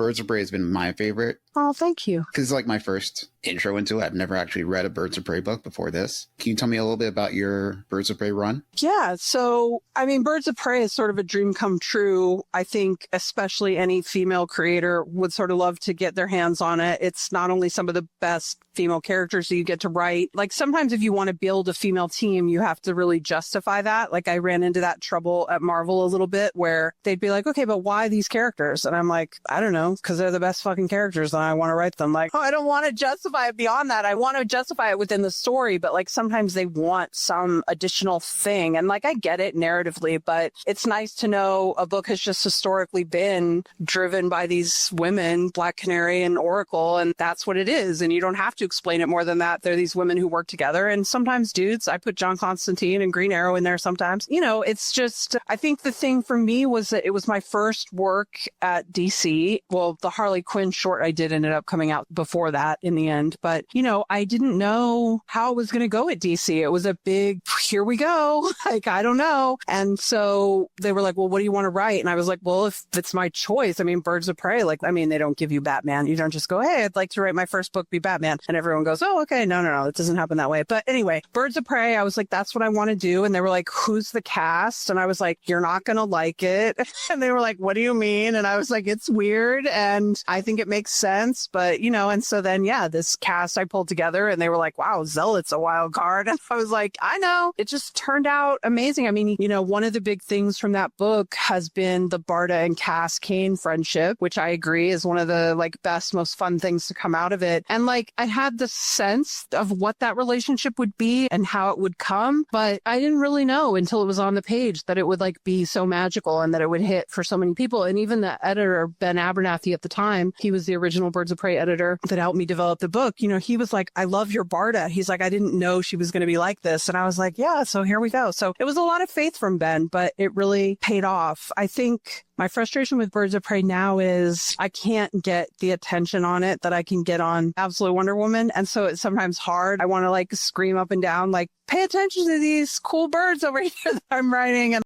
Birds of Prey has been my favorite. Oh, thank you. Because it's like my first intro into it. I've never actually read a Birds of Prey book before this. Can you tell me a little bit about your Birds of Prey run? Yeah. So, I mean, Birds of Prey is sort of a dream come true. I think especially any female creator would sort of love to get their hands on it. It's not only some of the best female characters that you get to write. Like sometimes if you want to build a female team, you have to really justify that. Like I ran into that trouble at Marvel a little bit where they'd be like, okay, but why these characters? And I'm like, I don't know, because they're the best fucking characters and I want to write them. Like, oh, I don't want to justify it beyond that. I want to justify it within the story, but like sometimes they want some additional thing. And like, I get it narratively, but it's nice to know a book has just historically been driven by these women, Black Canary and Oracle, and that's what it is. And you don't have to explain it more than that. They're these women who work together. And sometimes dudes, I put John Constantine and Green Arrow in there sometimes. You know, it's just, I think the thing for me was that it was my first work at DC. Well, the Harley Quinn short I did ended up coming out before that in the end. But, you know, I didn't know how it was going to go at DC. It was a big, here we go. Like, I don't know. And so they were like, well, what do you want to write? And I was like, well, if it's my choice, I mean, Birds of Prey, like, I mean, they don't give you Batman. You don't just go, hey, I'd like to write my first book be Batman. And everyone goes, oh, okay. No. It doesn't happen that way. But anyway, Birds of Prey, I was like, that's what I want to do. And they were like, who's the cast? And I was like, you're not going to like it. And they were like, what do you mean? And I was like, it's weird. And I think it makes sense. But, you know, and so then, yeah, this cast I pulled together and they were like, wow, Zealot's a wild card. And I was like, I know. It just turned out amazing. I mean, you know, one of the big things from that book has been the Barda and Cass Kane friendship, which I agree is one of the like best, most fun things to come out of it. And like, I had the sense of what that relationship would be and how it would come, but I didn't really know until it was on the page that it would like be so magical and that it would hit for so many people. And even the editor, Ben Abernathy at the time, he was the original Birds of Prey editor that helped me develop the book. You know, he was like, I love your Barda. He's like, I didn't know she was going to be like this. And I was like, yeah, so here we go. So it was a lot of faith from Ben, but it really paid off. I think my frustration with Birds of Prey now is I can't get the attention on it that I can get on Absolute Wonder Woman. And so it's sometimes hard. I want to like scream up and down, like, pay attention to these cool birds over here that I'm writing. And